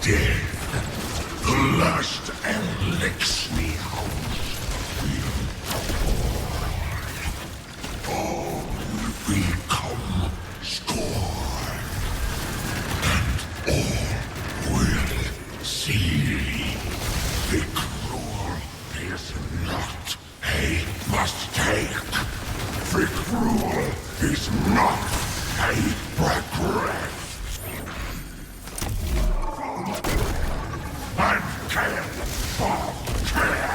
death, the last and licks me out. All will become scorn, and all will see. Fikrul is not a mistake. Fikrul is not a regret. And Kell for Kell.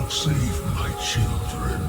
Save my children.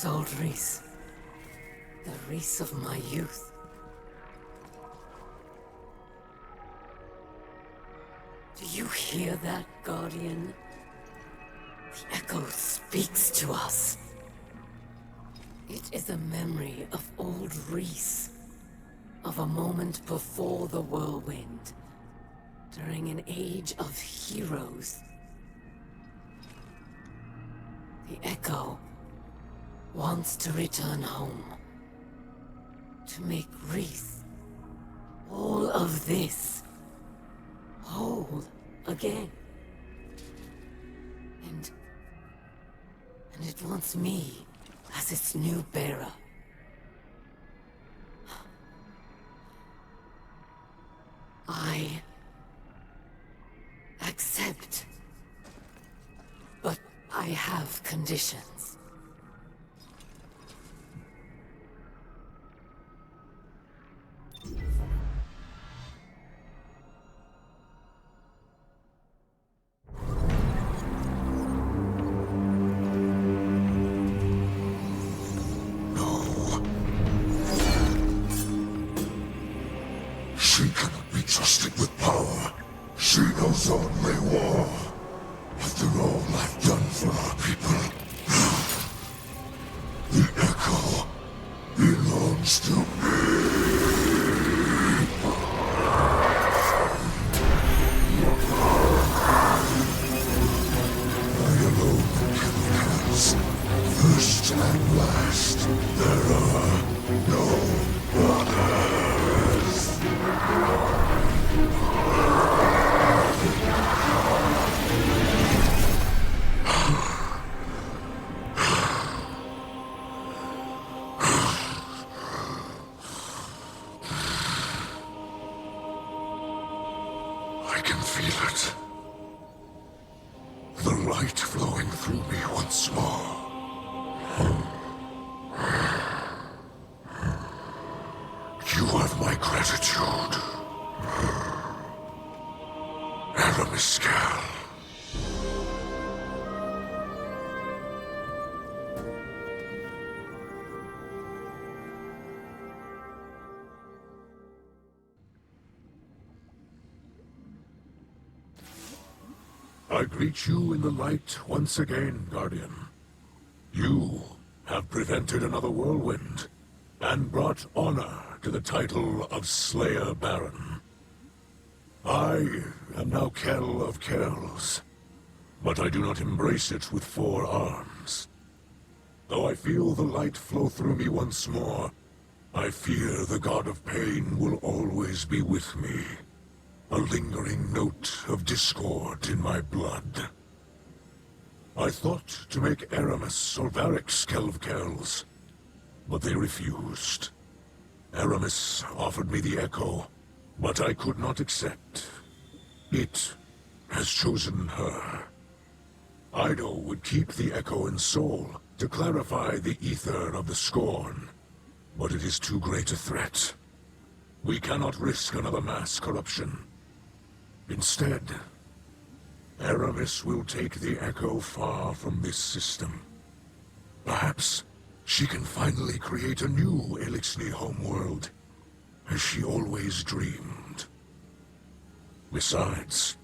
old Reese. The Reese of my youth. Do you hear that, Guardian? The echo speaks to us. It is a memory of old Reese. Of a moment before the whirlwind. During an age of heroes. The echo wants to return home. To make Reese all of this whole again. And it wants me as its new bearer. I accept. But I have conditions. She cannot be trusted with power. She knows only war. After all I've done for our people, the echo belongs to me. I alone can kill Kells. First and last, there are no others. I can feel it. The light flowing through me once more. You have my gratitude. Eramis, Kell. I greet you in the light once again, Guardian. You have prevented another whirlwind, and brought honor to the title of Slayer Baron. I am now Kell of Kells, but I do not embrace it with 4 arms. Though I feel the light flow through me once more, I fear the God of Pain will always be with me. A lingering note of discord in my blood. I thought to make Eramis or Varric's Kell of Kells, but they refused. Eramis offered me the Echo, but I could not accept. It has chosen her. Ido would keep the Echo in Soul to clarify the ether of the Scorn, but it is too great a threat. We cannot risk another mass corruption. Instead, Eramis will take the Echo far from this system. Perhaps she can finally create a new Elixni homeworld, as she always dreamed. Besides,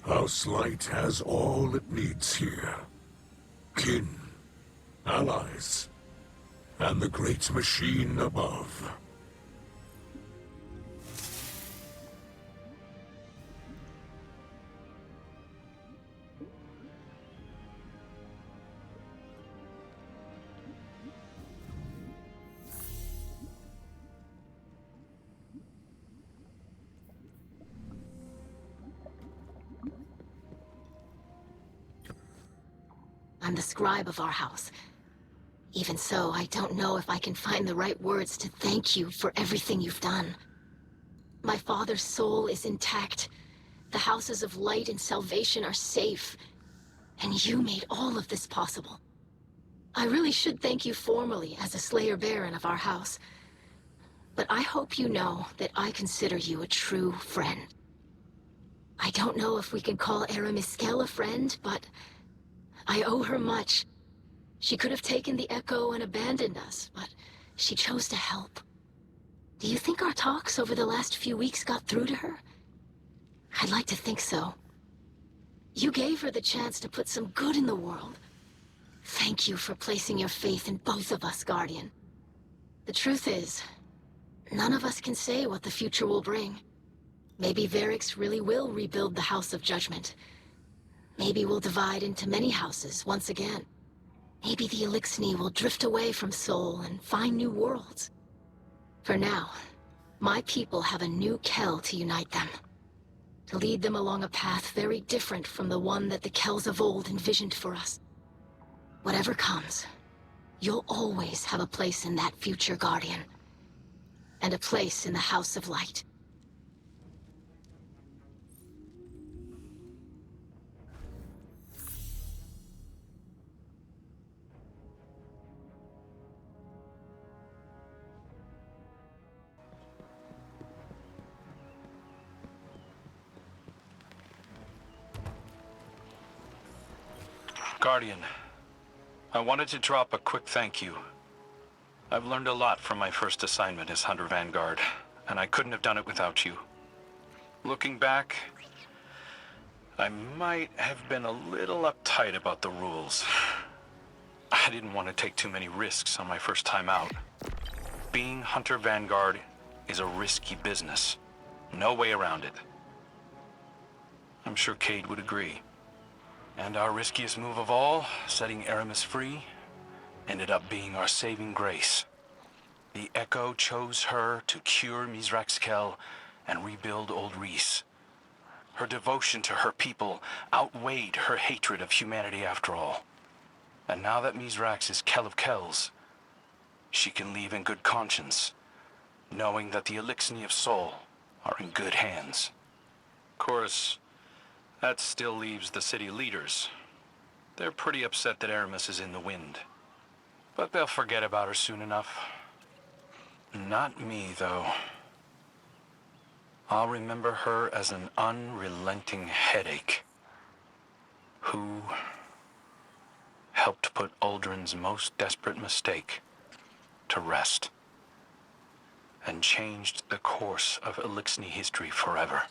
House Light has all it needs here. Kin, allies, and the great machine above. I'm the scribe of our house. Even so, I don't know if I can find the right words to thank you for everything you've done. My father's soul is intact. The houses of light and salvation are safe. And you made all of this possible. I really should thank you formally as a Slayer Baron of our house. But I hope you know that I consider you a true friend. I don't know if we can call Eramis Kell a friend, but I owe her much. She could have taken the Echo and abandoned us, but she chose to help. Do you think our talks over the last few weeks got through to her? I'd like to think so. You gave her the chance to put some good in the world. Thank you for placing your faith in both of us, Guardian. The truth is, none of us can say what the future will bring. Maybe Varix really will rebuild the House of Judgment. Maybe we'll divide into many houses once again. Maybe the Elixni will drift away from Sol and find new worlds. For now, my people have a new Kell to unite them. To lead them along a path very different from the one that the Kells of old envisioned for us. Whatever comes, you'll always have a place in that future, Guardian. And a place in the House of Light. Guardian, I wanted to drop a quick thank you. I've learned a lot from my first assignment as Hunter Vanguard, and I couldn't have done it without you. Looking back, I might have been a little uptight about the rules. I didn't want to take too many risks on my first time out. Being Hunter Vanguard is a risky business. No way around it. I'm sure Cade would agree. And our riskiest move of all, setting Eramis free, ended up being our saving grace. The Echo chose her to cure Mizrax's Kell and rebuild Old Reese. Her devotion to her people outweighed her hatred of humanity after all. And now that Mizrax is Kell of Kells, she can leave in good conscience, knowing that the Elixni of Sol are in good hands. Of course, that still leaves the city leaders. They're pretty upset that Eramis is in the wind. But they'll forget about her soon enough. Not me, though. I'll remember her as an unrelenting headache who helped put Uldren's most desperate mistake to rest and changed the course of Elixni history forever.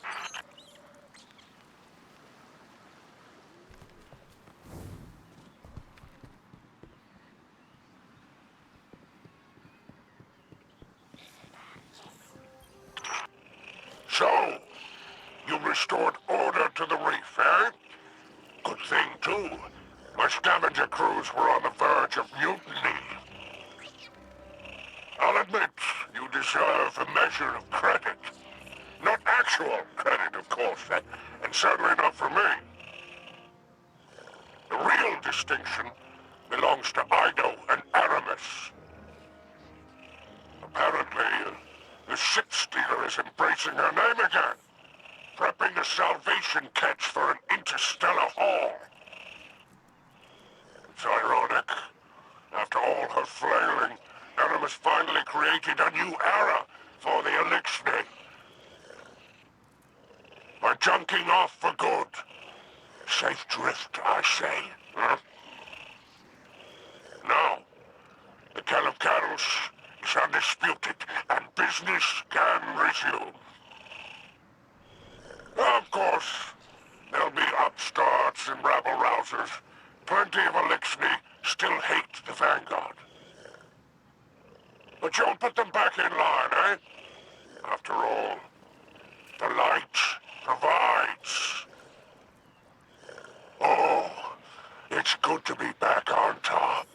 So, you restored order to the reef, eh? Good thing, too. My scavenger crews were on the verge of mutiny. I'll admit, you deserve a measure of credit. Not actual credit, of course, and certainly not for me. The real distinction belongs to Ido and Eramis. Apparently, the ship stealer is embracing her name again, prepping a salvation catch for an interstellar haul. It's ironic. After all her flailing, Eramis finally created a new era for the Elixni. By junking off for good. Safe drift, I say. Huh? Now, the Kell of Kells is undisputed, and business can resume. Of course, there'll be upstarts and rabble-rousers. Plenty of Elixni still hate the Vanguard. But you'll put them back in line, eh? After all, the light provides. Oh, it's good to be back on top.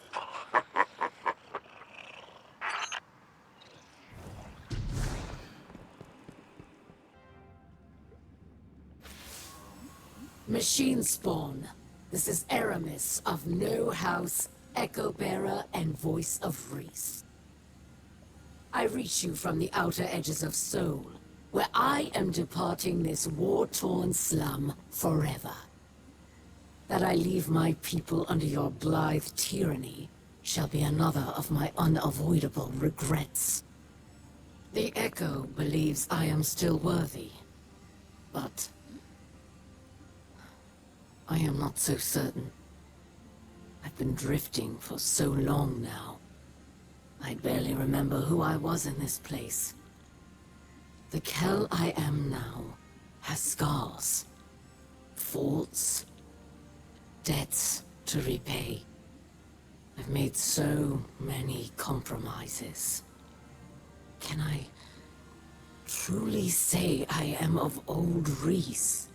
Machine spawn. This is Eramis of No House, Echo Bearer, and Voice of Reese. I reach you from the outer edges of Sol, where I am departing this war-torn slum forever. That I leave my people under your blithe tyranny shall be another of my unavoidable regrets. The Echo believes I am still worthy, but I am not so certain. I've been drifting for so long now. I barely remember who I was in this place. The Kell I am now has scars, faults, debts to repay. I've made so many compromises. Can I truly say I am of old Reese?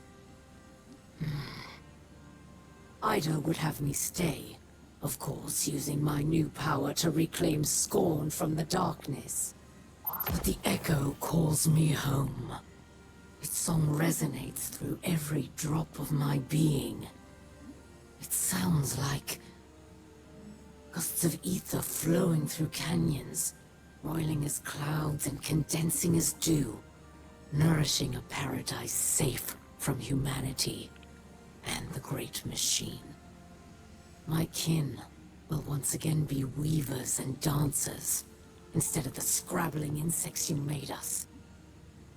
Ida would have me stay, of course, using my new power to reclaim scorn from the darkness. But the echo calls me home. Its song resonates through every drop of my being. It sounds like gusts of ether flowing through canyons, roiling as clouds and condensing as dew, nourishing a paradise safe from humanity and the great machine. My kin will once again be weavers and dancers, instead of the scrabbling insects you made us.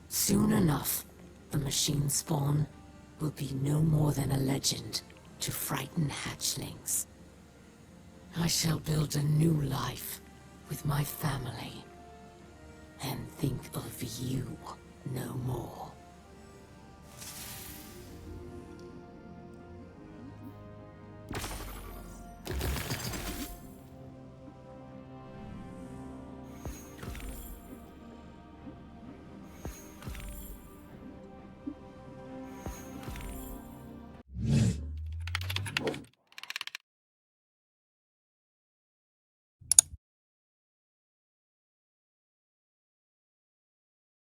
Soon enough, the machine spawn will be no more than a legend to frighten hatchlings. I shall build a new life with my family.